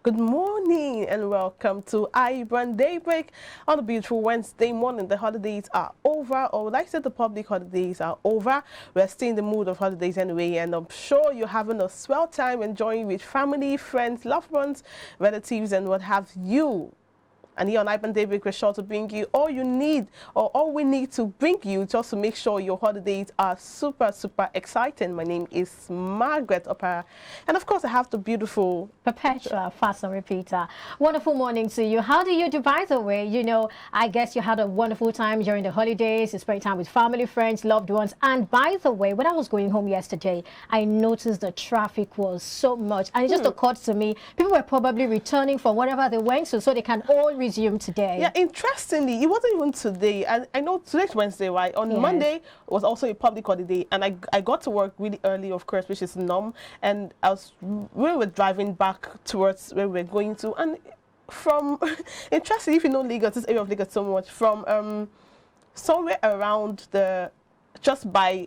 Good morning and welcome to iBrand Daybreak on a beautiful Wednesday morning. The holidays are over, or like I said, the public holidays are over. We're still in the mood of holidays anyway, and I'm sure you're having a swell time enjoying with family, friends, loved ones, relatives, and what have you. And here on iBrand Daybreak, we're sure to bring you all you need, or all we need to bring you just to make sure your holidays are super, super exciting. My name is Margaret Opera. And of course, I have the beautiful Perpetua, fast and repeater. Wonderful morning to you. How do you do, by the way? You know, I guess you had a wonderful time during the holidays. You spent time with family, friends, loved ones. And by the way, when I was going home yesterday, I noticed the traffic was so much. And it just occurred to me, people were probably returning from wherever they went to, so they can all resume today. Yeah, interestingly, it wasn't even today. And I know today's Wednesday, right? On Monday was also a public holiday. And I got to work really early, of course, which is numb. And we were driving back towards where we're going to, and from interesting, if you know Lagos, this area of Lagos so much, from somewhere around just by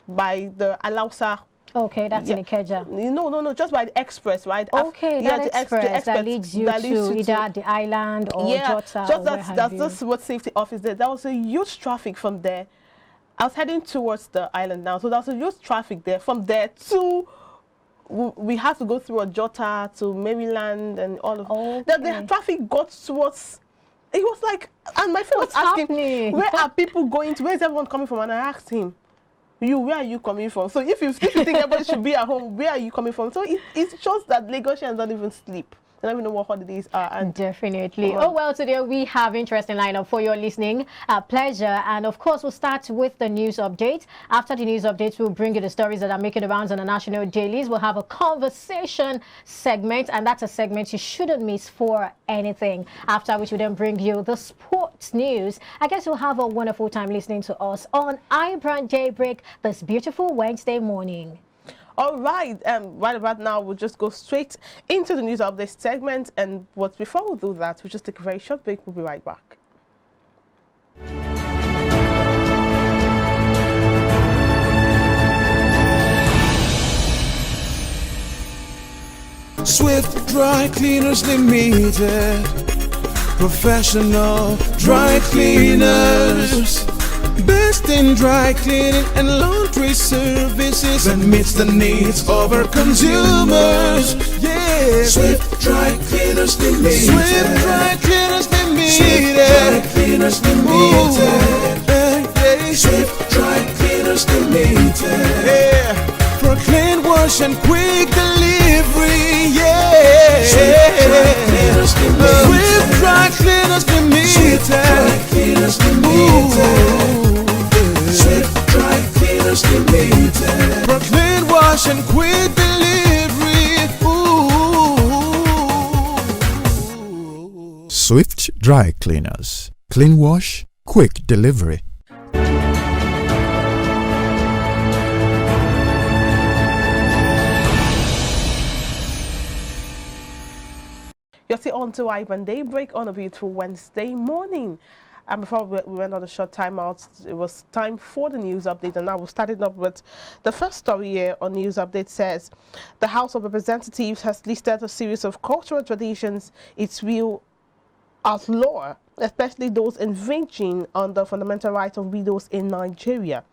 the Alausa. Okay, that's in Ikeja. No, just by the express, right? Okay, yeah, the express that leads you to either the island or Jota. Just that's the road safety office there. There was a huge traffic from there. I was heading towards the island now, so there was a huge traffic there. From there to we have to go through Jota to Maryland and all of the traffic got towards. It was like, and my friend was asking, where are people going to? Where is everyone coming from? And I asked him, where are you coming from? So if you think everybody should be at home, where are you coming from? So it shows that Lagosians don't even sleep. They don't even know what holidays are. And definitely. Oh, well, today we have interesting lineup for your listening pleasure. And of course, we'll start with the news update. After the news updates, we'll bring you the stories that are making the rounds on the national dailies. We'll have a conversation segment, and that's a segment you shouldn't miss for anything. After which we'll then bring you the sports news. I guess you'll have a wonderful time listening to us on iBrand Daybreak this beautiful Wednesday morning. All right, right about now, we'll just go straight into the news update segment. But before we do that, we'll just take a very short break. We'll be right back. Swift Dry Cleaners Limited, professional dry cleaners. Best in dry cleaning and laundry services that meets the needs of our consumers. Yeah, Swift Dry Cleaners Limited. Swift Dry Cleaners Limited. Swift Dry Cleaners Limited. Yeah. Swift Dry Cleaners Limited. Yeah, for clean wash and quick delivery. Yeah, Swift Dry Cleaners Limited. Swift Dry Cleaners Limited. Swift Dry Cleaners Limited. Swift Dry Cleaners Limited. For clean wash and quick delivery. Ooh. Swift Dry Cleaners. Clean wash, quick delivery. You're still on to iBrand Daybreak on a beautiful Wednesday morning. And before we went on a short time out, it was time for the news update. And now we're starting up with the first story here on News Update says, the House of Representatives has listed a series of cultural traditions it will outlaw, especially those infringing on the fundamental rights of widows in Nigeria.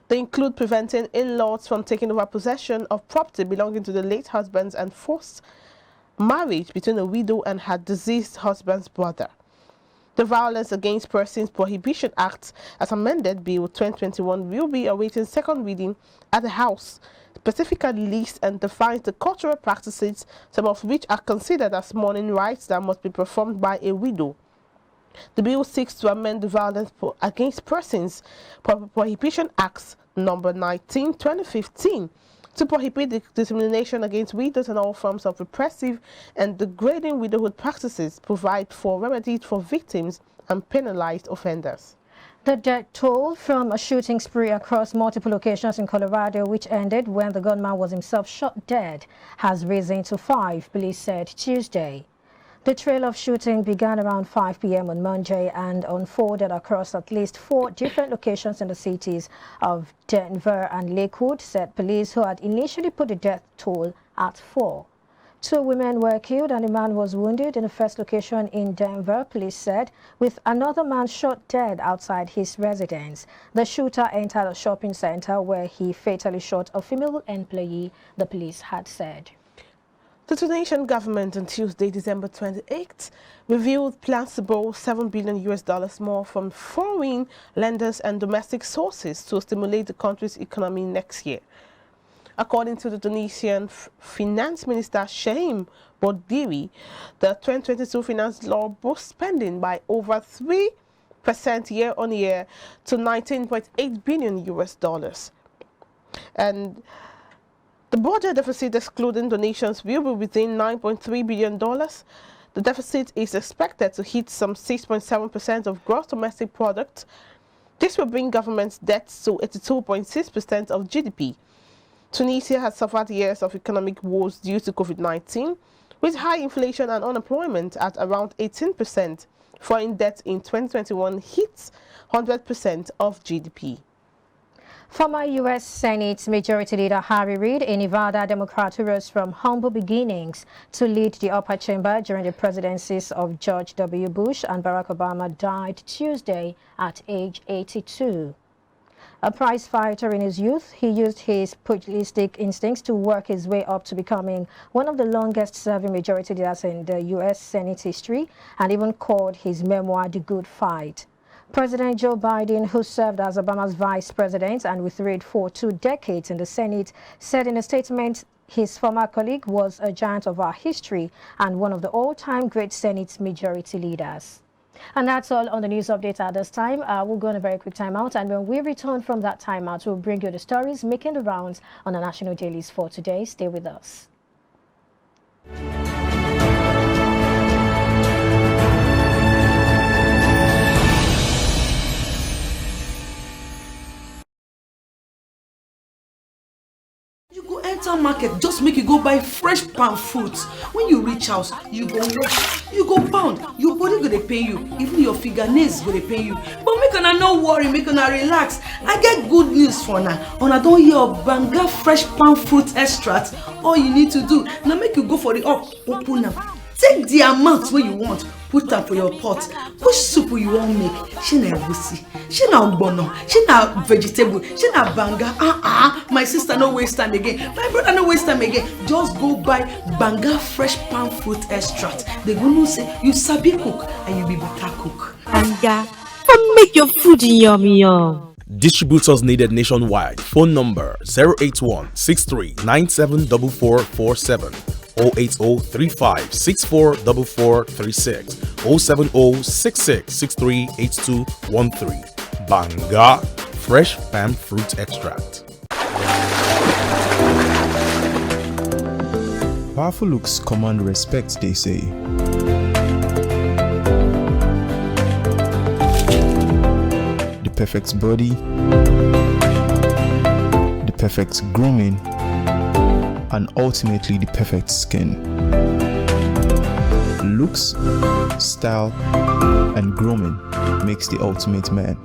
They include preventing in-laws from taking over possession of property belonging to the late husbands and forced marriage between a widow and her deceased husband's brother. The Violence Against Persons Prohibition Act, as amended Bill 2021, will be awaiting second reading at the House. Specifically lists and defines the cultural practices, some of which are considered as mourning rites that must be performed by a widow. The bill seeks to amend the Violence Against Persons Prohibition Act number 19, 2015, to prohibit the discrimination against widows and all forms of repressive and degrading widowhood practices, provide for remedies for victims and penalized offenders. The death toll from a shooting spree across multiple locations in Colorado, which ended when the gunman was himself shot dead, has risen to 5, police said Tuesday. The trail of shooting began around 5 p.m. on Monday and unfolded across at least 4 different locations in the cities of Denver and Lakewood, said police, who had initially put the death toll at 4. 2 women were killed and a man was wounded in the first location in Denver, police said, with another man shot dead outside his residence. The shooter entered a shopping center where he fatally shot a female employee, the police had said. The Tunisian government on Tuesday, December 28th, revealed plans to borrow $7 billion more from foreign lenders and domestic sources to stimulate the country's economy next year. According to the Tunisian Finance Minister Shaim Boudiri, the 2022 finance law boosts spending by over 3% year-on-year to $19.8 billion. And the budget deficit, excluding donations, will be within $9.3 billion. The deficit is expected to hit some 6.7% of gross domestic product. This will bring government's debt to 82.6% of GDP. Tunisia has suffered years of economic woes due to COVID-19, with high inflation and unemployment at around 18%. Foreign debt in 2021 hits 100% of GDP. Former U.S. Senate Majority Leader Harry Reid, a Nevada Democrat who rose from humble beginnings to lead the upper chamber during the presidencies of George W. Bush and Barack Obama, died Tuesday at age 82. A prize fighter in his youth, he used his pugilistic instincts to work his way up to becoming one of the longest-serving majority leaders in the U.S. Senate history, and even called his memoir The Good Fight. President Joe Biden, who served as Obama's vice president and with Reid for 2 decades in the Senate, said in a statement his former colleague was a giant of our history and one of the all-time great Senate majority leaders. And that's all on the news update at this time. We'll go on a very quick timeout, and when we return from that timeout, we'll bring you the stories making the rounds on the national dailies for today. Stay with us. Enter market, just make you go buy fresh palm fruits. When you reach house, you go wash, you go pound, your body go dey pain you, even your fingernails go dey pain you. But make una no worry, make una relax. I get good news for una. Una don hear of Banga fresh palm fruit extract. All you need to do na make you go for the up, open am. Take the amount wey you want, put am for your pot. Which soup you wan make? Shey na egusi, shey na ogbono, shey na vegetable, shey na banga. My sister no waste time again, my brother no waste time again. Just go buy Banga fresh palm fruit extract. They go know say you sabi cook and you be better cook. Banga, come make your food yummy yum. Distributors needed nationwide. Phone number 081 63 974447. 08035644436 07066638213. Banga fresh palm fruit extract. Powerful looks command respect, they say. The perfect body, the perfect grooming, and ultimately the perfect skin. Looks, style, and grooming makes the ultimate man.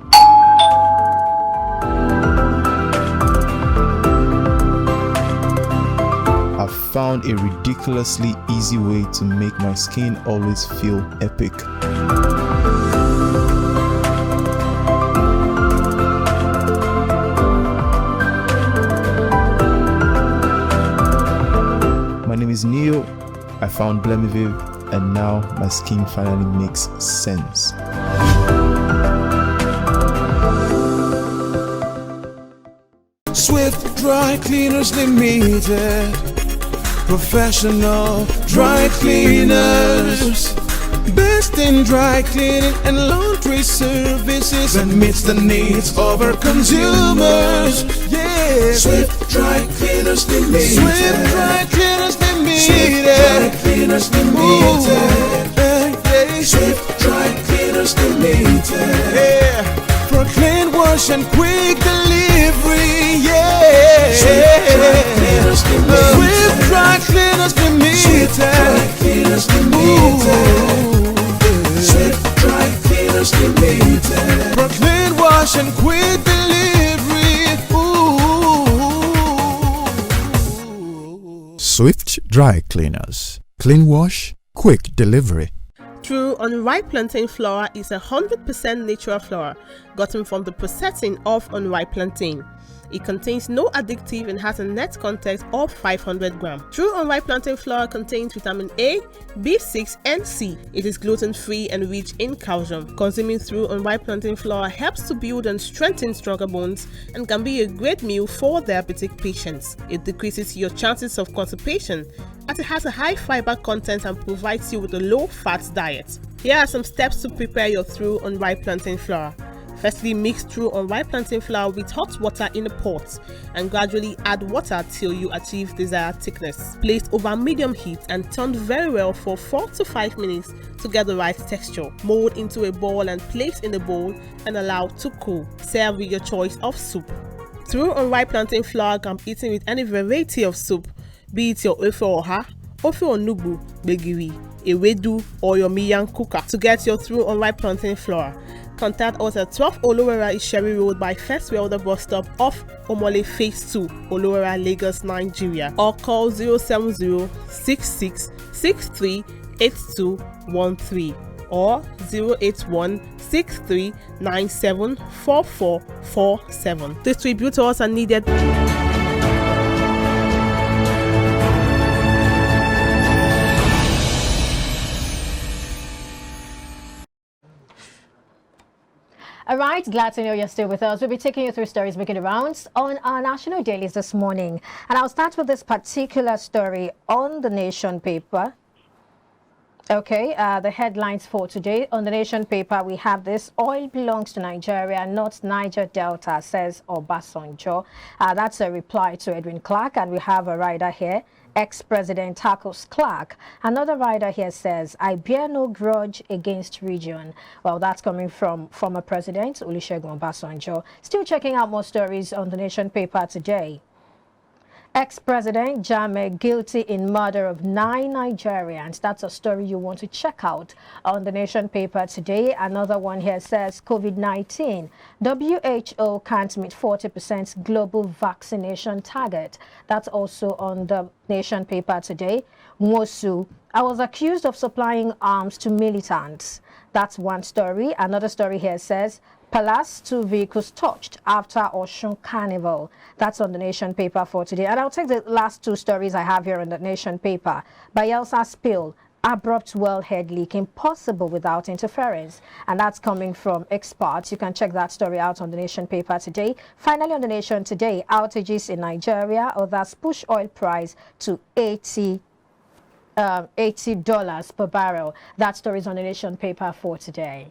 I've found a ridiculously easy way to make my skin always feel epic. My name is Neo. I found Blemiviv, and now my skin finally makes sense. Swift Dry Cleaners Limited, professional dry cleaners, best in dry cleaning and laundry services, and meets the needs of our consumers. Yeah, Swift Dry Cleaners Limited. Swift Dry Cleaners Limited. Swift Dry Cleaners Limited. Swift Dry Cleaners Limited. Yeah, for clean wash and quick delivery. Yeah, Swift Dry Cleaners Limited. Swift Dry Cleaners Limited. Swift Dry Cleaners Limited. For clean wash and quick delivery. Swift Dry Cleaners. Clean wash, quick delivery. True unripe plantain flour is 100% natural flour gotten from the processing of unripe plantain. It contains no addictive and has a net content of 500 grams. True unripe plantain flour contains vitamin A, B6 and C. It is gluten-free and rich in calcium. Consuming true unripe plantain flour helps to build and strengthen stronger bones and can be a great meal for diabetic patients. It decreases your chances of constipation as it has a high fiber content and provides you with a low-fat diet. Here are some steps to prepare your true unripe plantain flour. Firstly, mix true unripe plantain flour with hot water in a pot and gradually add water till you achieve desired thickness. Place over medium heat and turn very well for 4 to 5 minutes to get the right texture. Mold into a ball and place in the bowl and allow to cool. Serve with your choice of soup. True unripe plantain flour can be eaten with any variety of soup, be it your ofe oha, ofe onugbu, begiri, ewedu, or your miyan kuka. To get your true unripe plantain flour, contact us at 12 Olowera Isheri Road by First Welder bus stop off Omole Phase 2, Olowera, Lagos, Nigeria, or call 070-6663-8213 or 081-6397-4447. Distributors are needed. All right, glad to know you're still with us. We'll be taking you through stories making the rounds on our national dailies this morning. And I'll start with this particular story on the Nation paper. Okay, the headlines for today on the Nation paper, we have this: oil belongs to Nigeria, not Niger Delta, says Obasanjo. That's a reply to Edwin Clark, and we have a rider here. Ex-President tackles Clark. Another rider here says, I bear no grudge against region. Well, that's coming from former President Olusegun Obasanjo. Still checking out more stories on the Nation paper today. Ex-President Jammeh guilty in murder of 9 Nigerians. That's a story you want to check out on the Nation paper today. Another one here says COVID-19. WHO can't meet 40% global vaccination target. That's also on the Nation paper today. Nwosu'S, I was accused of supplying arms to militants. That's one story. Another story here says Palace, 2 vehicles touched after Osun Carnival. That's on the Nation paper for today. And I'll take the last 2 stories I have here on the Nation paper. Bayelsa spill, abrupt wellhead leak impossible without interference. And that's coming from experts. You can check that story out on the Nation paper today. Finally, on the Nation today, outages in Nigeria. Others push oil price to $80 per barrel. That story is on the Nation paper for today.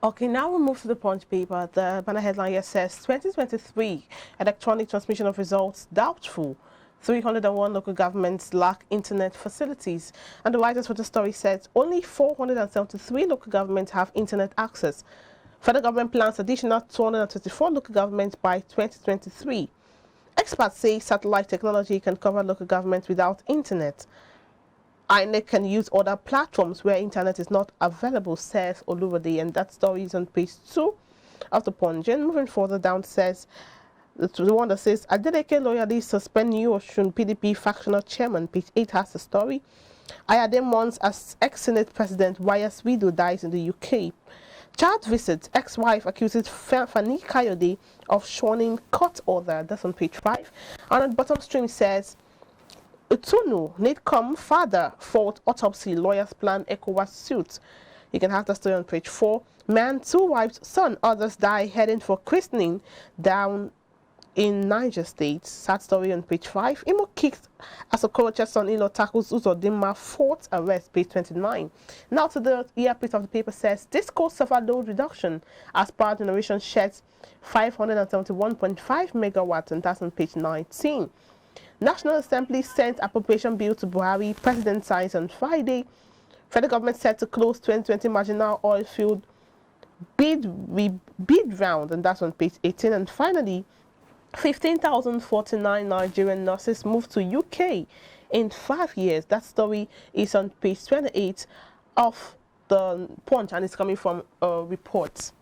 Okay, now we move to the Punch paper. The banner headline here says 2023 electronic transmission of results doubtful. 301 local governments lack internet facilities. And the writers for the story said only 473 local governments have internet access. Federal government plans additional 224 local governments by 2023. Experts say satellite technology can cover local governments without internet. INEC can use other platforms where internet is not available, says Oluwade, and that story is on page 2 of the Punch. And moving further down says, the one that says, Adeleke loyalists suspend Nwosu'S PDP factional chairman. Page 8 has the story. Ayade mourns as ex-Senate President Waya's widow dies in the UK. Child visits, ex-wife accuses Fani Kayode of shortening court order. That's on page 5. And on the bottom stream says, Utunu, Nidcom father fault autopsy, lawyers plan ECOWAS suit. You can have the story on page 4. Man, 2 wives, son, others die heading for christening down in Niger State. Sad story on page 5. Imo kicked as a Okorocha's son-in-law tackles Uzodinma, 4th arrest, page 29. Now to the earpiece of the paper says, Disco suffered load reduction as power generation sheds 571.5 megawatts, and that's on page 19. National Assembly sent appropriation bill to Buhari. President signs on Friday. Federal government set to close 2020 marginal oil field bid round, and that's on page 18. And finally, 15,049 Nigerian nurses moved to UK in 5 years. That story is on page 28 of the Punch, and it's coming from a report.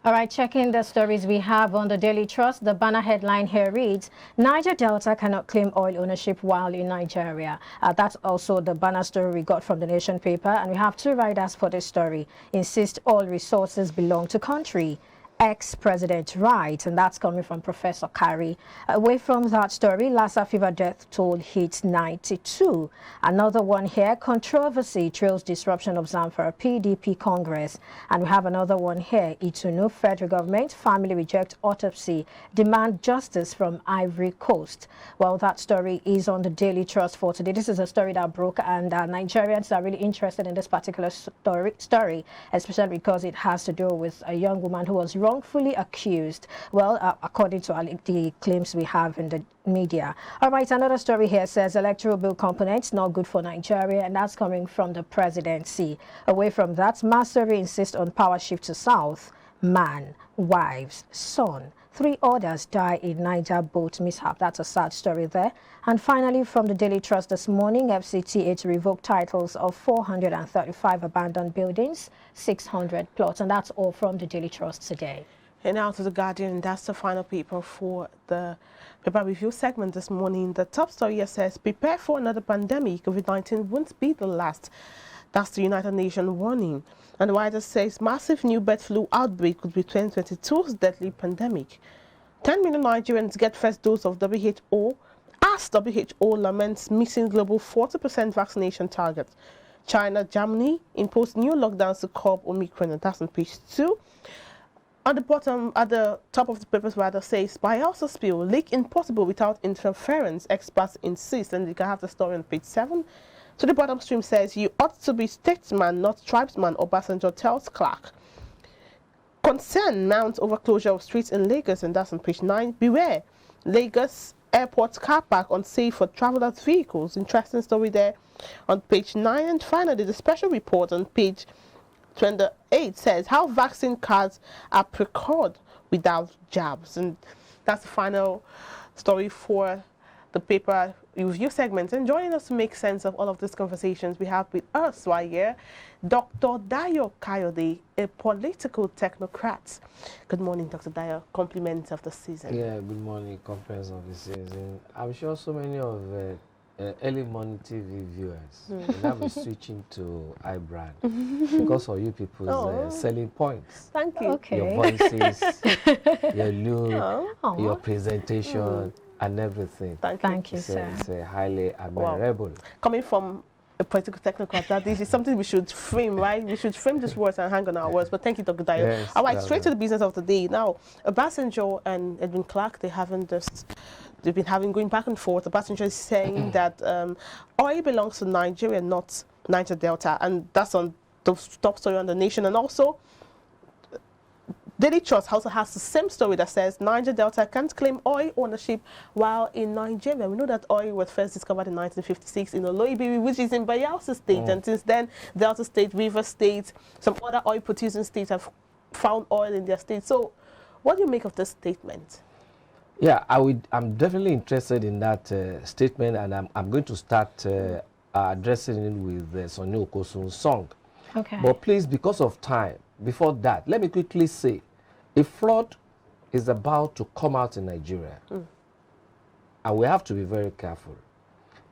All right, checking the stories we have on the Daily Trust. The banner headline here reads, Niger Delta cannot claim oil ownership while in Nigeria. That's also the banner story we got from the Nation paper. And we have two writers for this story. Insist all resources belong to country. Ex-president right, and that's coming from Professor Kari. Away from that story, Lassa fever death toll hits 92. Another one here, controversy trails disruption of Zamfara PDP Congress. And we have another one here, Itunu, federal government, family reject autopsy, demand justice from Ivory Coast. Well, that story is on the Daily Trust for today. This is a story that broke, and Nigerians are really interested in this particular story, especially because it has to do with a young woman who was wrongfully accused, well, according to the claims we have in the media. All right, another story here says electoral bill components not good for Nigeria, and that's coming from the presidency. Away from that, Masori insists on power shift to south. Man, wives, son. 3 others die in Niger boat mishap. That's a sad story there. And finally, from the Daily Trust this morning, FCTA to revoke titles of 435 abandoned buildings, 600 plots. And that's all from the Daily Trust today. And now to the Guardian, that's the final paper for the paper review segment this morning. The top story here says, prepare for another pandemic. COVID-19 won't be the last. That's the United Nations warning. And the writer says, massive new bird flu outbreak could be 2022's deadly pandemic. 10 million Nigerians get first dose of WHO as WHO laments missing global 40% vaccination target. China, Germany impose new lockdowns to curb Omicron, and that's on page 2. On the bottom, at the top of the paper's writer says, biosphère spill, leak impossible without interference, experts insist, and you can have the story on page 7. To the bottom stream says, you ought to be statesman, not tribesman, Obasanjo tells clerk. Concern mounts over closure of streets in Lagos, and that's on page 9. Beware, Lagos airport car park unsafe for travelers' vehicles. Interesting story there on page 9. And finally, the special report on page 28 says, how vaccine cards are procured without jabs. And that's the final story for the paper review segment. And joining us to make sense of all of these conversations, we have with us right here Dr. Dayo Kayode, a political technocrat. Good morning, Dr. Dayo. Compliments of the season. Yeah, good morning, compliments of the season. I'm sure so many of early morning TV viewers will now be switching to iBrand because for you people's selling points. Thank you. Okay. Your voices, your look, your presentation, and everything. Thank you, sir. It's highly admirable. Wow. Coming from a political technical, that this is something we should frame, right? We should frame these words and hang on our words. But thank you, Dr. Dayo. Yes, all right, straight to the business of the day. Now, Obasanjo and Edwin Clark, they've been having going back and forth. Obasanjo is saying that oil belongs to Nigeria, not Niger Delta, and that's on the top story on the Nation. And also, Daily Trust also has the same story that says Niger Delta can't claim oil ownership while in Nigeria. We know that oil was first discovered in 1956 in Oloibiri, which is in Bayelsa State, and since then, Delta State, River State, some other oil-producing states have found oil in their state. So, what do you make of this statement? Yeah, I'm definitely interested in that statement, and I'm going to start addressing it with Sonny Okosun's song. Okay. But please, because of time, before that, let me quickly say, a flood is about to come out in Nigeria, and we have to be very careful.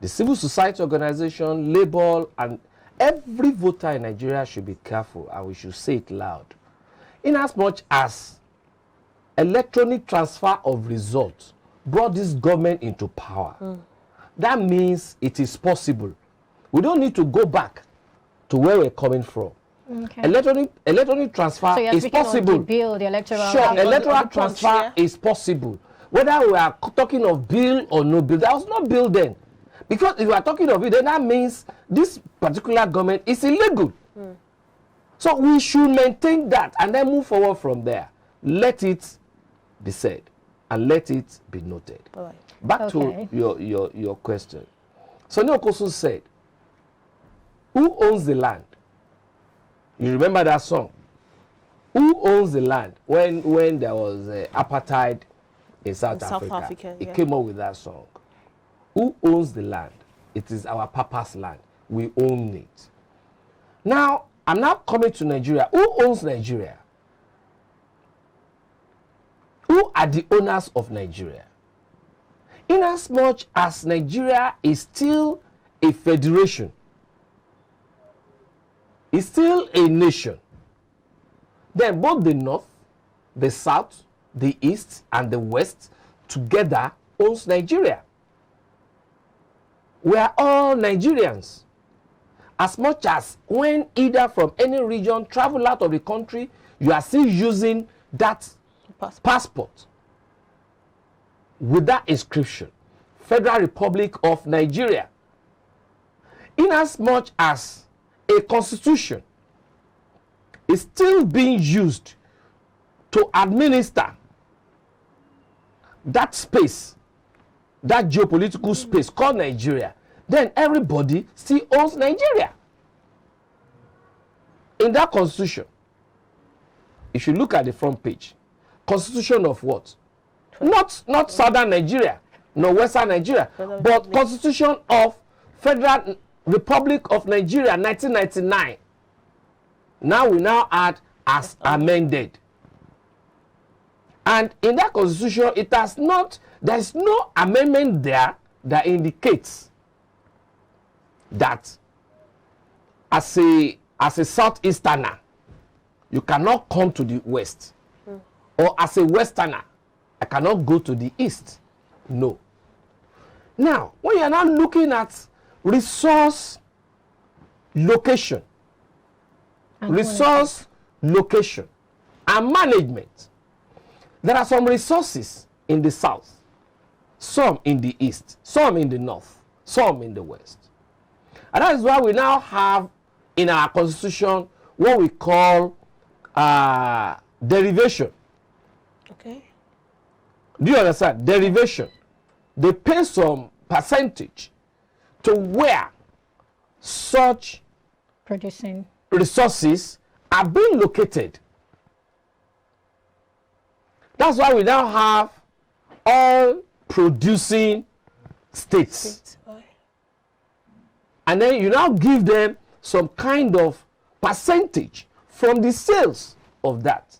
The civil society organization, labor, and every voter in Nigeria should be careful, and we should say it loud. In as much as electronic transfer of results brought this government into power, that means it is possible. We don't need to go back to where we're coming from. Okay. Electronic transfer So you're is speaking possible. on the bill, the electoral Sure, bill. electoral transfer is possible. Whether we are talking of bill or no bill, there was no bill then. Because if we are talking of it, then that means this particular government is illegal. So we should maintain that and then move forward from there. Let it be said and let it be noted. All right. Back to your question. Sonny Okosun said, who owns the land? You remember that song? Who owns the land? When there was apartheid in South Africa, he came up with that song. Who owns the land? It is our papa's land. We own it. Now, I'm now coming to Nigeria. Who owns Nigeria? who are the owners of Nigeria? Inasmuch as Nigeria is still a federation, is still a nation, then both the north, the south, the east, and the west together owns Nigeria. We are all Nigerians. As much as when either from any region travel out of the country, you are still using that passport with that inscription, Federal Republic of Nigeria. Inasmuch as a constitution is still being used to administer that space, that geopolitical space called Nigeria, then everybody still owns Nigeria. In that constitution, if you look at the front page, constitution of what? Not southern Nigeria, nor western Nigeria, but constitution of Federal Republic of Nigeria 1999. Now we now add as amended. And in that constitution, it has not, there is no amendment there that indicates that as a southeasterner, you cannot come to the west. Or as a westerner, I cannot go to the east. No. Now, when you are now looking at resource location, and management, there are some resources in the south, some in the east, some in the north, some in the west. And that is why we now have in our constitution what we call derivation. Okay. Do you understand? Derivation. They pay some percentage to where such producing resources are being located. That's why we now have all producing states. And then you now give them some kind of percentage from the sales of that.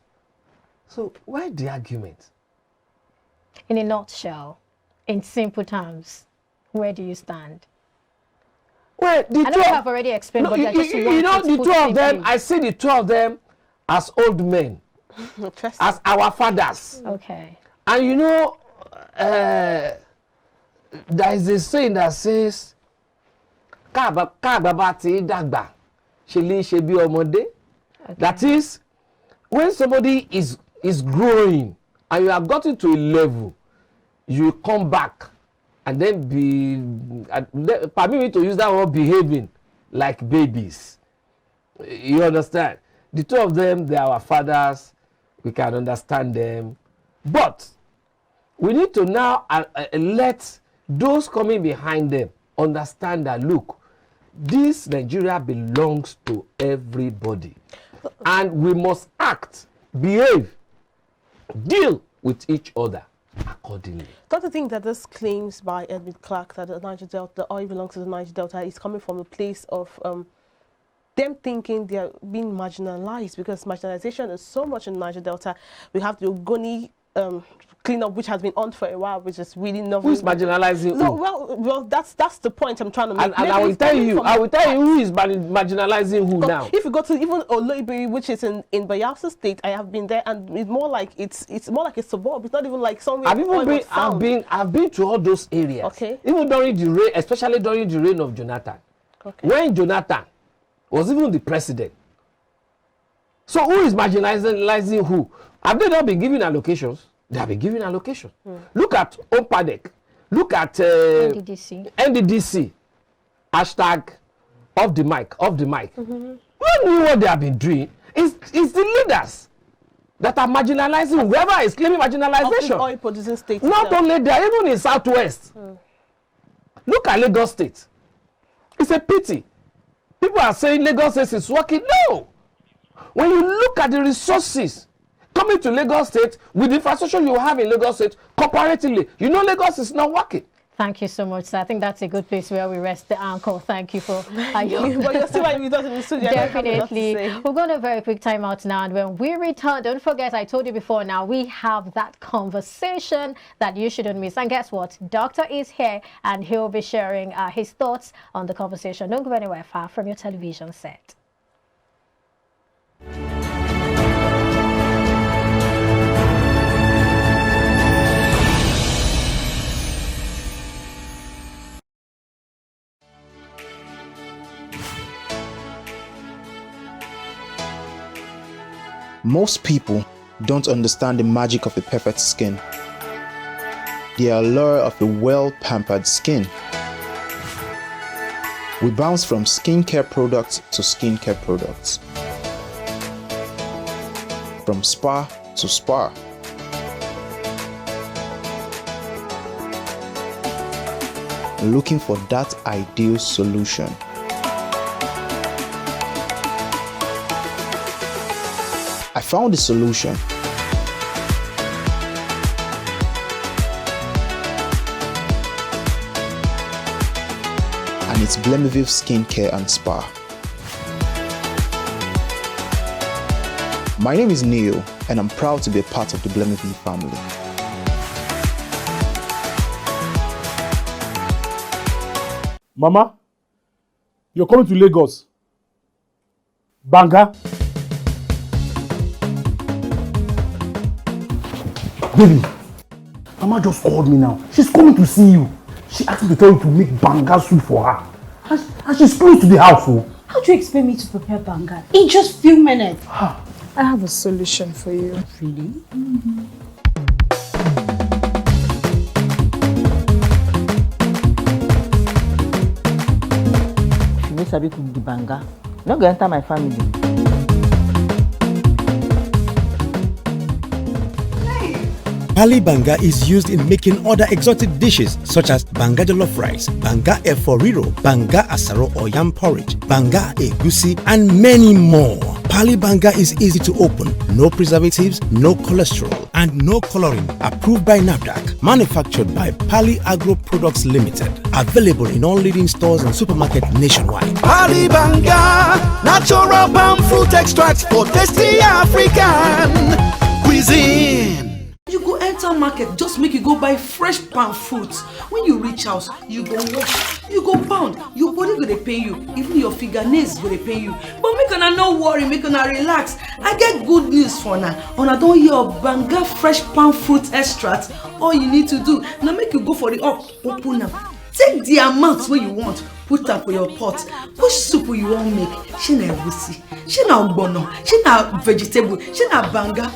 So why the argument? In a nutshell, in simple terms, where do you stand? Well, the I know you have already explained, no, but I just you know, the two of them, I see the two of them as old men, as our fathers. Okay. And you know, there is a saying that says, that is, when somebody is growing and you have gotten to a level, you come back and then permit me to use that word, behaving like babies. You understand? The two of them, they are our fathers. We can understand them. But we need to now let those coming behind them understand that, look, this Nigeria belongs to everybody. And we must act, behave, deal with each other accordingly. Don't you think that this claims by Edwin Clark that the Niger Delta, the oil belongs to the Niger Delta, is coming from a place of them thinking they are being marginalized, because marginalization is so much in Niger Delta. We have the Ogoni cleanup, which has been on for a while, which is really not. Who is marginalizing no, who? Well, that's the point I'm trying to make. And I will tell you who is marginalizing who now. If you go to even Oloibiri, which is in Bayelsa State, I have been there, and it's more like it's more like a suburb. It's not even like somewhere. I've been to all those areas. Okay. Even during the reign, especially during the reign of Jonathan. Okay. When Jonathan was even the president. So who is marginalizing who? Have they not been giving allocations? They have been giving allocations. Look at Ompadek. Look at NDDC. Hashtag off the mic. You know what they have been doing? It's the leaders that are marginalizing whoever is claiming marginalization. Oil producing states. Not only there, even in Southwest. Look at Lagos State. It's a pity. People are saying Lagos State is working. No. When you look at the resources coming to Lagos State with the infrastructure you have in Lagos State comparatively, you know Lagos is not working. Thank you so much, sir. I think that's a good place where we rest the ankle. Thank you for your... But you're still right with us in the studio. Definitely. We're going to a very quick time out now. And when we return, don't forget, I told you before now, we have that conversation that you shouldn't miss. And guess what? Doctor is here and he'll be sharing his thoughts on the conversation. Don't go anywhere far from your television set. Most people don't understand the magic of a perfect skin, the allure of a well-pampered skin. We bounce from skincare products to skincare products, from spa to spa. Looking for that ideal solution. I found the solution. And it's Blemiville Skincare and Spa. My name is Neil, and I'm proud to be a part of the Blemiville family. Mama, you're coming to Lagos. Banga. Baby, Mama just called me now. She's coming to see you. She asked me to tell you to make banga soup for her. And she's close to the house. Oh. How do you expect me to prepare banga in just few minutes? I have a solution for you. Really? Mm-hmm. If you need to cook the banga, you're not going to enter my family. Pali banga is used in making other exotic dishes such as banga jollof rice, banga efo riro, banga asaro or yam porridge, banga egusi, and many more. Pali banga is easy to open, no preservatives, no cholesterol, and no coloring. Approved by NAFDAC. Manufactured by Pali Agro Products Limited. Available in all leading stores and supermarkets nationwide. Pali banga, natural palm fruit extracts for tasty African cuisine. You go enter market, just make you go buy fresh palm fruits. When you reach house, you go wash, you go pound, your body go dey pain you, even your fingernails go dey pain you. But make una no worry, make una relax. I get good news for una. Una don hear of banga fresh palm fruit extract. All you need to do na make you go for the up, open am, take the amount wey you want, put am for your pot. Which soup you wan make? Shey na egusi, shey na ogbono, shey na vegetable, shey na banga.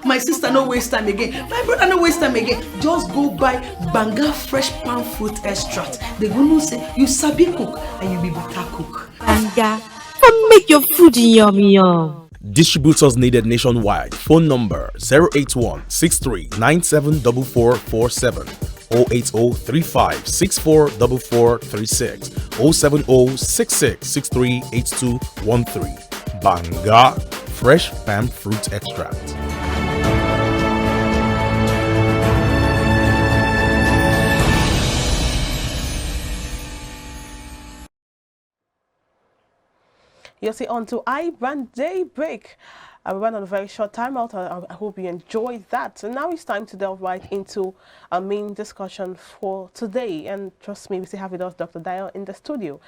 My sister no waste time again, my brother no waste time again. Just go buy banga fresh palm fruit extract. They go know say you sabi cook and you be better cook. Banga, come make your food yummy yum. Distributors needed nationwide. Phone number 081 63 974447, 08035644436, 07066638213. Banga Fresh Palm Fruit Extract. You'll see on to iBrand Daybreak. We went on a very short time out. I hope you enjoyed that. And now it's time to delve right into our main discussion for today. And trust me, we still have with us Dr. Dio in the studio.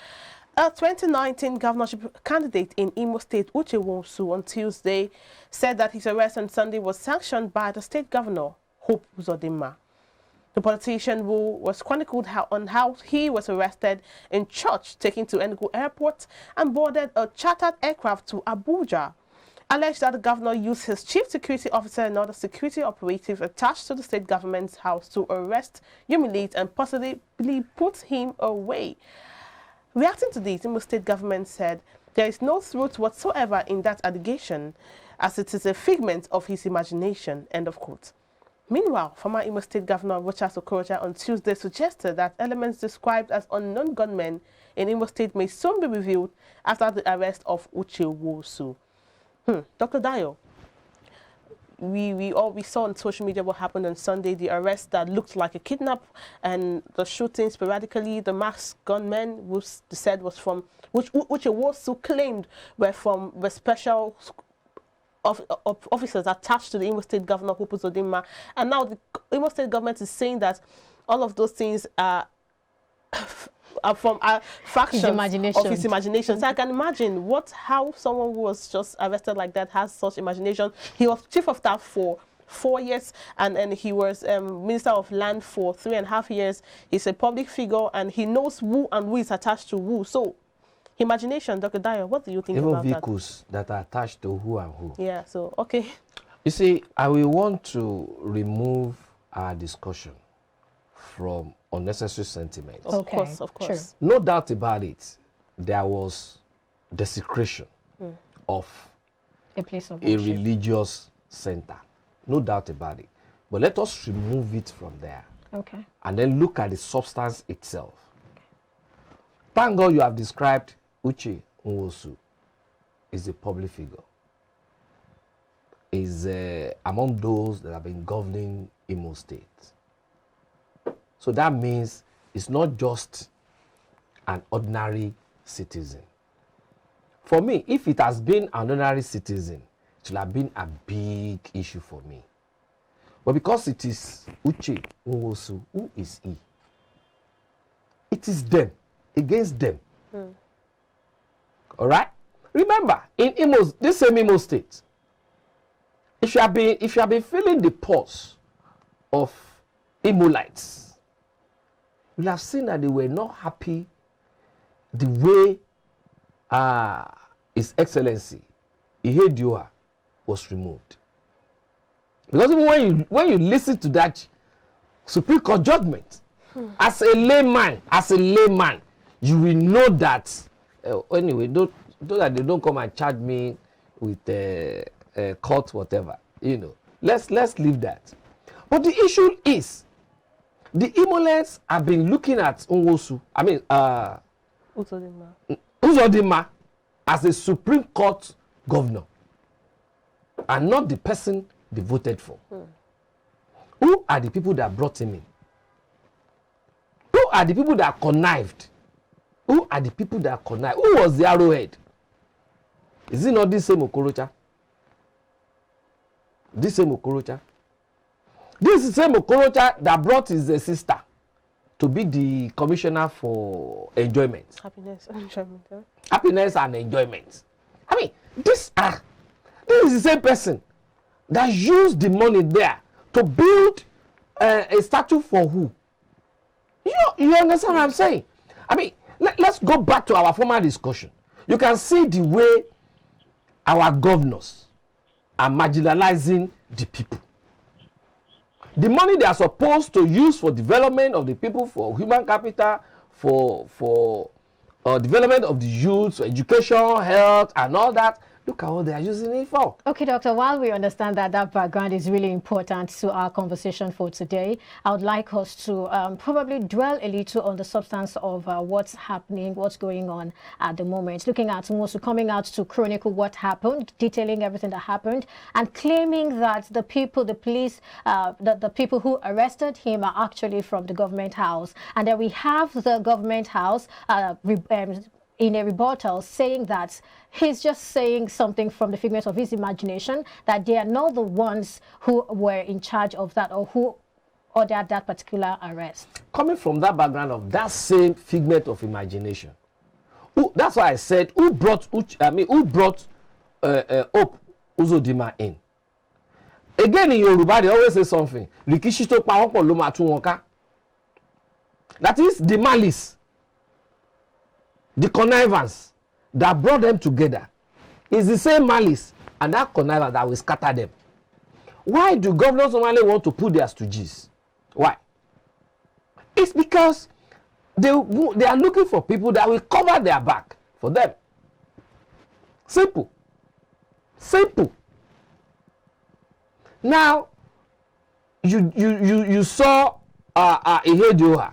A 2019 governorship candidate in Imo State, Uche Nwosu'S, on Tuesday said that his arrest on Sunday was sanctioned by the state governor, Uzodinma. The politician who was chronicled on how he was arrested in church, taken to Enugu Airport, and boarded a chartered aircraft to Abuja, alleged that the governor used his chief security officer and other security operatives attached to the state government's house to arrest, humiliate, and possibly put him away. Reacting to this, Imo State government said there is no truth whatsoever in that allegation, as it is a figment of his imagination, end of quote. Meanwhile, former Imo State Governor Rochas Okorocha on Tuesday suggested that elements described as unknown gunmen in Imo State may soon be revealed after the arrest of Uche Nwosu'S. Dr. Dio, we saw on social media what happened on Sunday, the arrest that looked like a kidnap, and the shooting sporadically, the masked gunmen, which said was from, which Nwosu claimed were from the special officers attached to the Imo State Governor, Uzodinma. And now the Imo State government is saying that all of those things are from fractions of his imagination. So I can imagine how someone who was just arrested like that has such imagination. He was chief of staff for 4 years, and he was Minister of Land for 3.5 years. He's a public figure, and he knows who and who is attached to who. So imagination, Dr. Dyer, what do you think about that? Even vehicles that are attached to who and who. Yeah, so, okay. You see, I will want to remove our discussion from unnecessary sentiments. Of course. Sure. No doubt about it, there was desecration of a place of a religious center. No doubt about it. But let us remove it from there. Okay. And then look at the substance itself. Thank God you have described Uche Nwosu is a public figure. Is among those that have been governing Imo State. So that means it's not just an ordinary citizen. For me, if it has been an ordinary citizen, it will have been a big issue for me. But because it is Uche Nwosu, who is he? It is them, against them. All right? Remember, in this same Imo State, if you have been feeling the pulse of Imolites, you'll have seen that they were not happy the way His Excellency Ihedioha was removed. Because even when you listen to that Supreme Court judgment, as a layman, you will know that anyway, don't that they don't come and charge me with court whatever. You know, let's leave that. But the issue is, the Imolets have been looking at Nwosu, Uzodinma as a Supreme Court governor, and not the person they voted for. Who are the people that brought him in? Who are the people that connived? Who are the people that connived? Who was the arrowhead? Is it not this same Okorocha? This same Okorocha? This is the same Okorocha that brought his sister to be the commissioner for enjoyment. Happiness and enjoyment. Huh? Happiness and enjoyment. I mean, this is the same person that used the money there to build a statue for who? You understand what I'm saying? I mean, let's go back to our former discussion. You can see the way our governors are marginalizing the people. The money they are supposed to use for development of the people, for human capital, for development of the youth, education, health, and all that. Look at what they are using it for. Okay, Doctor, while we understand that background is really important to our conversation for today, I would like us to probably dwell a little on the substance of what's happening, what's going on at the moment. Looking at Nwosu coming out to chronicle what happened, detailing everything that happened, and claiming that the people, the police, the people who arrested him are actually from the government house. And then we have the government house in a rebuttal saying that he's just saying something from the figment of his imagination, that they are not the ones who were in charge of that or who ordered that particular arrest. Coming from that background of that same figment of imagination, that's why I said, who brought Hope Uzodinma in? Again, in Yoruba, they always say something. That is the malice, the connivance that brought them together is the same malice and that connivance that will scatter them. Why do governors normally want to put their stooges? Why? It's because they are looking for people that will cover their back for them. Simple. Simple. Now, you saw Ihedioha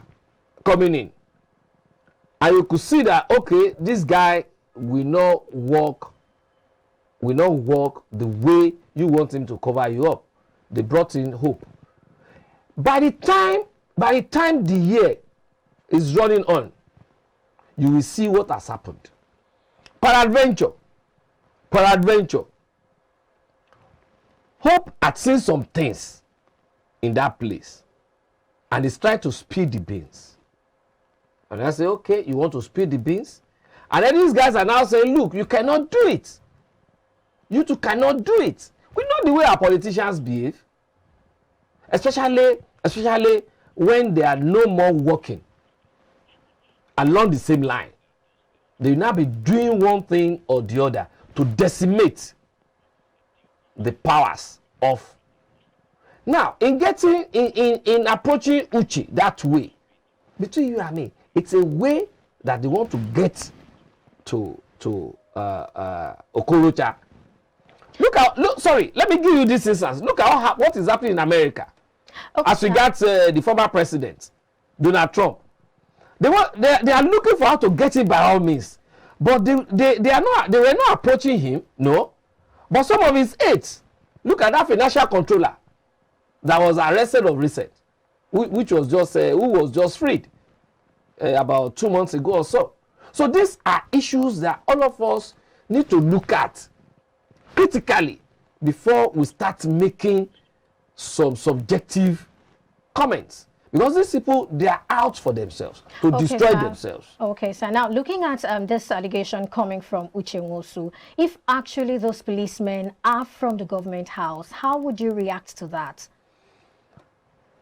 coming in. And you could see that, okay, this guy will not work will not work the way you want him to cover you up. They brought in hope. By the time the year is running on, you will see what has happened. Peradventure, Hope had seen some things in that place, and he's trying to spill the beans. And I say, okay, you want to spill the beans? And then these guys are now saying, look, you cannot do it. You two cannot do it. We know the way our politicians behave, especially when they are no more working along the same line. They will now be doing one thing or the other to decimate the powers of. Now, in approaching Uche that way, between you and me, it's a way that they want to get to Okorocha. Sorry, let me give you this instance. Look at what is happening in America. Okay. As regards the former president, Donald Trump. They are looking for how to get it by all means. But they were not approaching him, no. But some of his aides, look at that financial controller that was arrested of recent, which was just who was just freed about 2 months ago or so. So these are issues that all of us need to look at critically before we start making some subjective comments. Because these people, they are out for themselves, to destroy themselves. Okay, so now looking at this allegation coming from Uche Nwosu, if actually those policemen are from the government house, how would you react to that?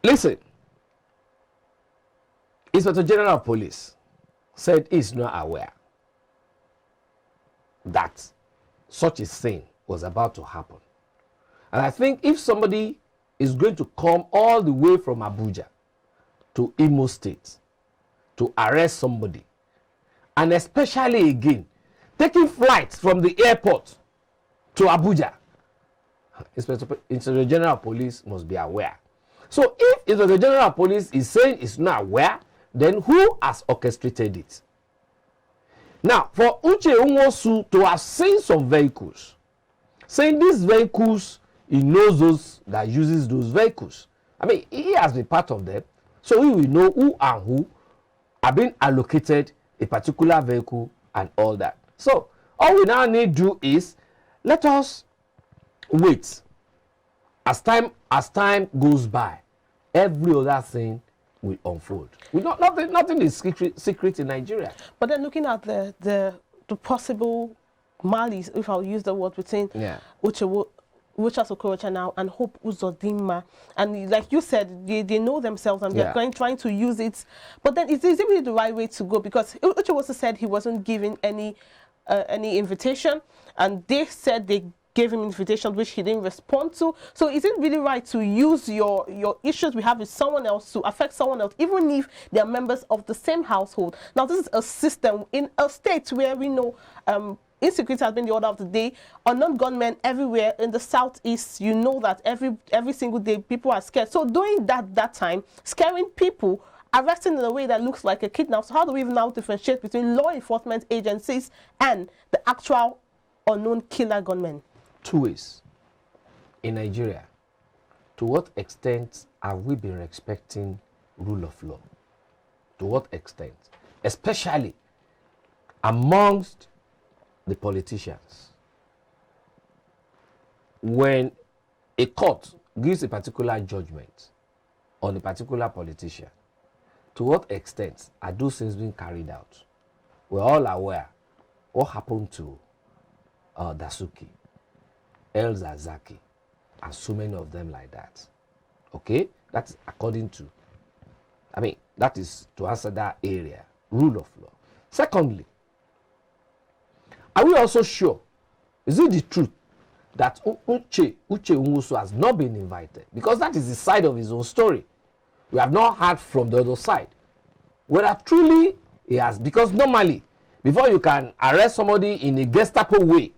Listen, Inspector General of Police said he's not aware that such a thing was about to happen. And I think if somebody is going to come all the way from Abuja to Imo State to arrest somebody, and especially again taking flights from the airport to Abuja, Inspector General of Police must be aware. So if Inspector General of Police is saying it's not aware, then who has orchestrated it? Now, for Uche Nwosu to have seen some vehicles, saying these vehicles, he knows those that uses those vehicles. I mean, he has been part of them. So we will know who and who are being allocated a particular vehicle and all that. So all we now need to do is let us wait. As time goes by, every other thing will unfold. Nothing is secret in Nigeria. But then looking at the possible malice, if I'll use the word, between Uche Okorocha now and Hope Uzodinma, and like you said, they know themselves and they're trying to use it. But then is it really the right way to go? Because Uche also said he wasn't given any invitation, and they said they gave him invitations which he didn't respond to. So is it really right to use your issues we have with someone else to affect someone else, even if they are members of the same household? Now this is a system in a state where we know insecurity has been the order of the day. Unknown gunmen everywhere in the southeast. You know that every single day people are scared. So doing that time, scaring people, arresting in a way that looks like a kidnap. So how do we even now differentiate between law enforcement agencies and the actual unknown killer gunmen? Two ways. In Nigeria, to what extent have we been respecting rule of law? To what extent? Especially amongst the politicians. When a court gives a particular judgment on a particular politician, to what extent are those things being carried out? We're all aware what happened to Dasuki, El Zazaki, and so many of them like that. Okay? That's according to, that is to answer that area, rule of law. Secondly, are we also sure, is it the truth that Uche Nwosu has not been invited? Because that is the side of his own story. We have not heard from the other side whether truly he has, because normally, before you can arrest somebody in a Gestapo way,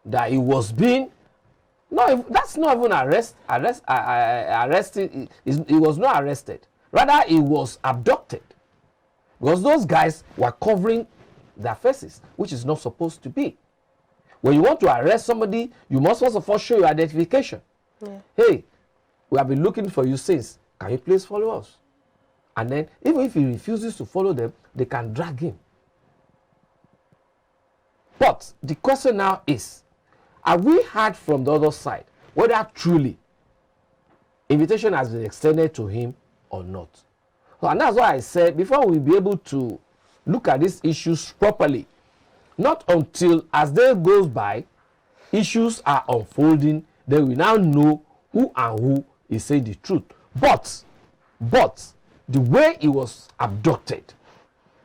that he was being, that's not even arrested. He was not arrested. Rather, he was abducted. Because those guys were covering their faces, which is not supposed to be. When you want to arrest somebody, you must first of all show your identification. Yeah. Hey, we have been looking for you since. Can you please follow us? And then, even if he refuses to follow them, they can drag him. But the question now is, have we heard from the other side whether truly invitation has been extended to him or not? So, and that's why I said, before we'll be able to look at these issues properly, not until as day goes by, issues are unfolding, then we now know who and who is saying the truth. But the way he was abducted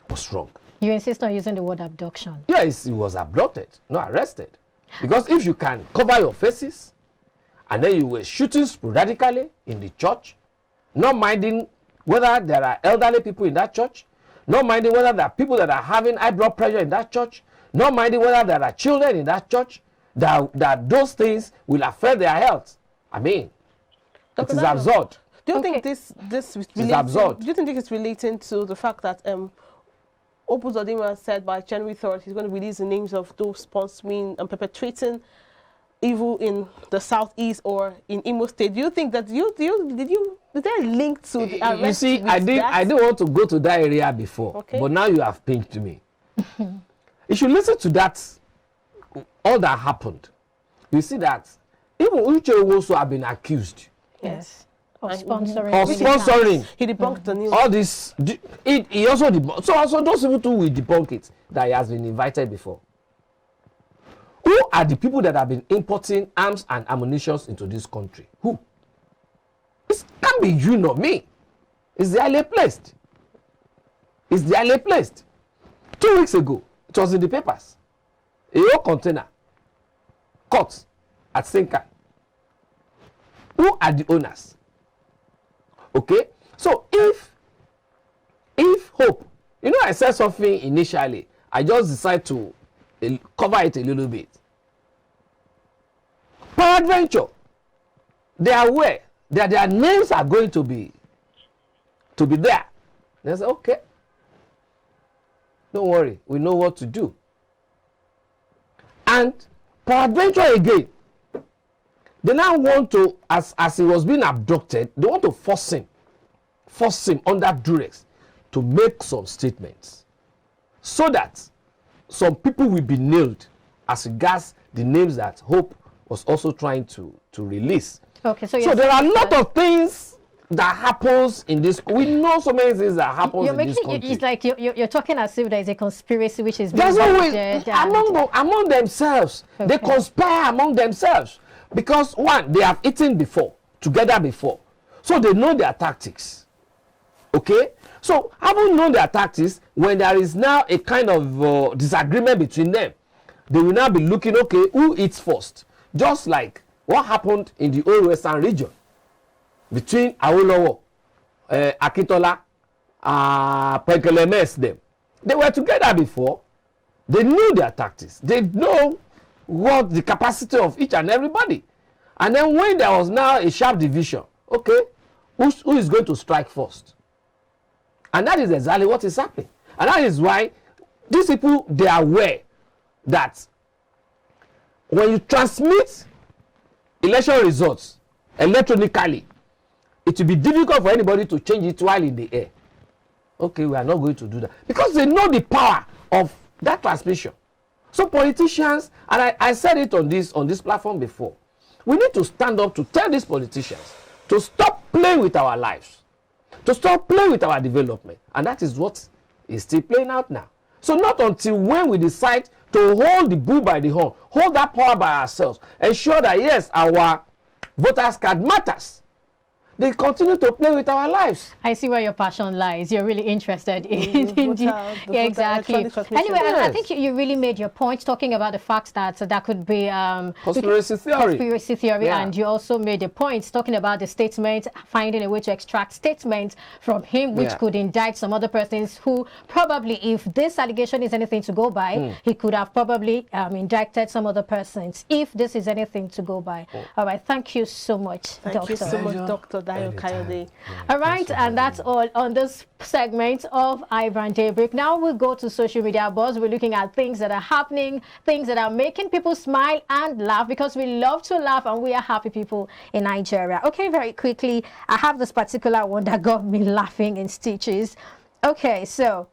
was wrong. You insist on using the word abduction. Yes, he was abducted, not arrested. Because if you can cover your faces, and then you were shooting sporadically in the church, not minding whether there are elderly people in that church, not minding whether there are people that are having high blood pressure in that church, not minding whether there are children in that church, that those things will affect their health. I mean, it is absurd. Do you think this is absurd? Do you think it's relating to the fact that Uzodinma said by January 3rd he's going to release the names of those sponsoring and perpetrating evil in the southeast or in Imo State? Do you think that is there a link to the arrest? You see, I didn't want to go to that area before, okay, but now you have pinched me. You should listen to that, all that happened. You see that even Uche also have been accused. Yes. Of sponsoring. Of sponsoring. He debunked the news. All this, he also debunked. So also those people too will debunk it, that he has been invited before. Who are the people that have been importing arms and ammunition into this country? Who? It can't be you, not me. It's the highly placed. It's the highly placed. 2 weeks ago, it was in the papers. A whole container caught at Sinka. Who are the owners? Okay, so if hope, I said something initially, I just decided to cover it a little bit. Peradventure, they are aware that their names are going to be there. They say, okay, don't worry, we know what to do. And peradventure again, they now want to, as he was being abducted, they want to force him under duress to make some statements, so that some people will be nailed as regards the names that Hope was also trying to release. Okay, so there are a lot of things that happens in this. We know so many things that happens in this country. It's like you're talking as if there is a conspiracy which is there's always among themselves. Okay. They conspire among themselves because one, they have eaten together before, so they know their tactics. Okay, so having known their tactics, when there is now a kind of disagreement between them, they will now be looking, okay, who eats first? Just like what happened in the old Western region between Awolowo, Akintola, Pekelemes, them. They were together before. They knew their tactics. They know what the capacity of each and everybody. And then when there was now a sharp division, okay, who is going to strike first? And that is exactly what is happening. And that is why these people, they are aware that when you transmit election results electronically, it will be difficult for anybody to change it while in the air. Okay, we are not going to do that. Because they know the power of that transmission. So politicians, and I said it on this platform before, we need to stand up to tell these politicians to stop playing with our lives, to stop playing with our development. And that is what is still playing out now. So not until when we decide to hold the bull by the horn, hold that power by ourselves, ensure that yes, our voters card matters, they continue to play with our lives. I see where your passion lies. You're really interested in yeah, exactly. Anyway, yes. I think you really made your point talking about the fact that that could be conspiracy theory. Yeah. And you also made a point talking about the statement, finding a way to extract statements from him, which could indict some other persons who probably, if this allegation is anything to go by, he could have probably indicted some other persons, if this is anything to go by. All right, thank you so much, Doctor. Thank you so much, Doctor. Dr. Dayo Kayode. All right, and that's all on this segment of iBrand Daybreak. Now we'll go to social media buzz. We're looking at things that are happening, things that are making people smile and laugh, because we love to laugh and we are happy people in Nigeria. Okay, very quickly, I have this particular one that got me laughing in stitches. Okay, so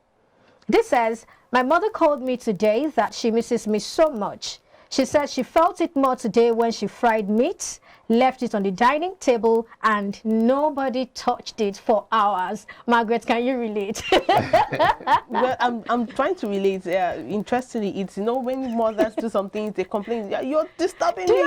this says, my mother called me today that she misses me so much. She said she felt it more today when she fried meat, left it on the dining table, and nobody touched it for hours. Margaret, can you relate? Well, I'm trying to relate. Interestingly, it's, you know, when mothers do something, they complain, yeah, you're disturbing me.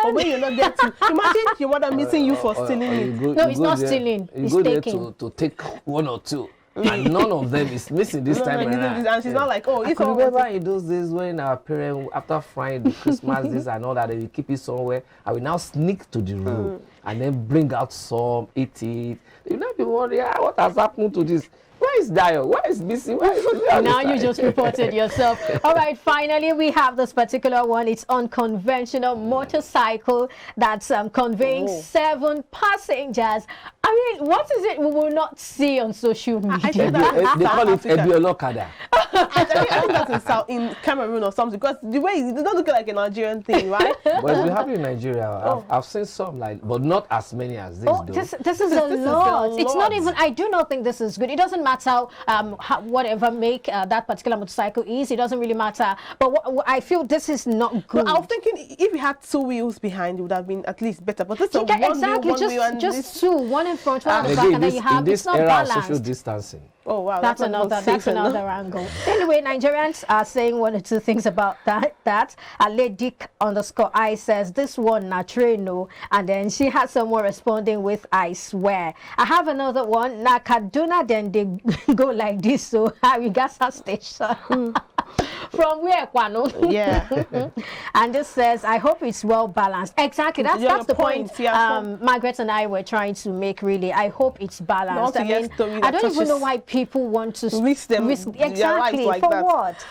But when you're not there to, imagine your mother missing you for stealing it. No, it's not stealing. It's taking. To take one or two. And none of them is missing this time around. And she's not like, oh, I it's could all remember in those days when our parents, after frying the Christmas this and all that, they will keep it somewhere. I will now sneak to the room and then bring out some, eat it. You know, people wonder, what has happened to this? Where is Dio? Where is Missy? Where is now you just reported yourself. All right, finally, we have this particular one. It's unconventional motorcycle that's conveying 7 passengers. I mean, what is it we will not see on social media? They call it Ebiolokada. I think that's in Cameroon or something, because the way it doesn't look like a Nigerian thing, right? But we have it in Nigeria. I've seen some, like, but not as many as this. This is a lot. It's not even. I do not think this is good. It doesn't matter whatever make that particular motorcycle is. It doesn't really matter. But I feel this is not good. Well, I was thinking if you had 2 wheels behind, it would have been at least better. But this is exactly just 2, one in front, one at the back, and then you have it's not balanced. Social distancing. Oh wow, that's another angle. Anyway, Nigerians are saying 1 or 2 things about that. Ladic_I says this one na train, and then she had someone responding with I swear. I have another one. Na Kaduna, then they go like this, so we got our station. From where, Kwano? Yeah. And this says, I hope it's well balanced. Exactly. That's the point. Margaret and I were trying to make, really. I hope it's balanced. I mean, I don't even know why people want to risk exactly like for that. what?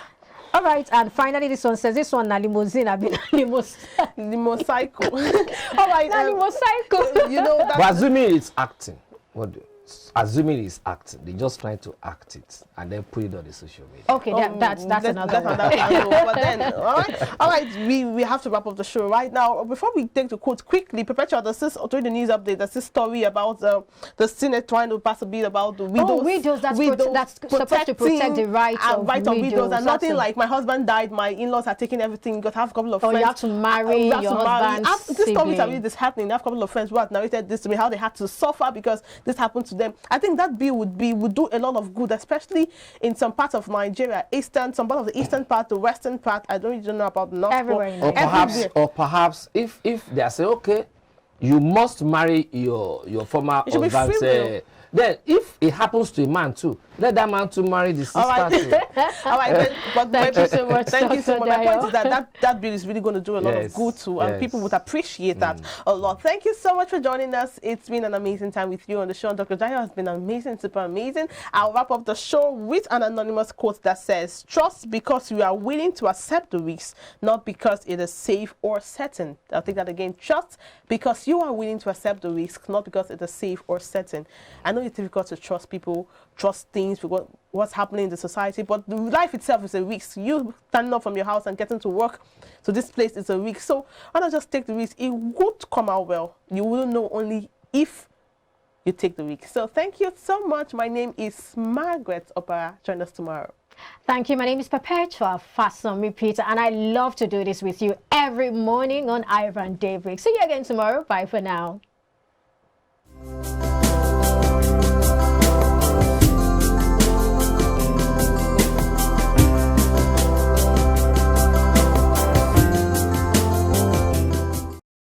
All right, and finally, this one says, this one, na limousine, limocycle. All right, limocycle. You know, but assuming it's acting, assuming it's acting, they just trying to act it and then put it on the social media. Okay, that's another one. But then, all right, we have to wrap up the show right now. Before we take the quote quickly, Perpetual, during the news update, there's this story about the Senate trying to pass a bill about the widows. Widows, that's supposed to protect the rights of widows. And nothing like my husband died, my in-laws are taking everything, you got to have a couple of friends. You have to marry your husband's This story are really this happening. I have a couple of friends who have narrated this to me, how they had to suffer because this happened to them. I think that bill would do a lot of good, especially in some parts of Nigeria, some part of the eastern part, the western part. I don't really know about the north. Everywhere. Or perhaps if they say, okay, you must marry your former husband. Then, if it happens to a man too, let that man to marry the sister. All right, but thank you so much. Thank you so much. My point is that bill is really going to do a lot of good too, and people would appreciate that a lot. Thank you so much for joining us. It's been an amazing time with you on the show. Dr. Dayo has been amazing, super amazing. I'll wrap up the show with an anonymous quote that says, "Trust because you are willing to accept the risks, not because it is safe or certain." I'll take that again. Trust because you are willing to accept the risks, not because it is safe or certain. I know it's difficult to trust people, trust things, what's happening in the society, but the life itself is a risk. You standing up from your house and getting to work to this place is a risk. So why not just take the risk? It would come out well. You will know only if you take the risk. So thank you so much. My name is Margaret Opera. Join us tomorrow. Thank you. My name is Perpetua Fasomi Peter, and I love to do this with you every morning on iBrand Daybreak. See you again tomorrow. Bye for now.